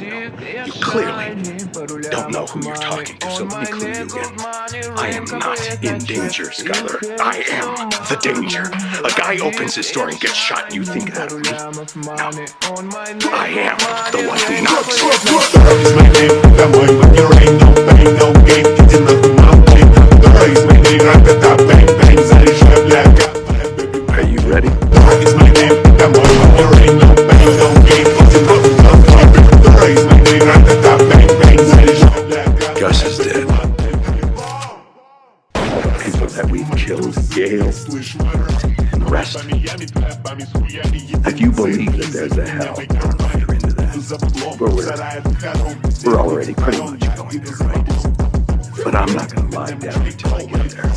You clearly don't know who you're talking to, so let me clue you in. I am not in danger, Skylar. I am the danger. A guy opens his door and gets shot, and you think that of me? No. I am the one who knocks. Is my name, that boy, when you ain't no pain, no gain, it's in the mountain. Is my name, rakata, bang, bang, zari, shab, black. Are you ready? Is my name, that boy, when you ain't no pain, no gain, it's in the mountain. Is my name, rakata, bang, bang, zari, shab, black. Gus is dead. All the people that we've killed, Gale, and the rest. If you believe that there's a hell, you're into that. We're already pretty much going there, right? But I'm not gonna lie down until I get there.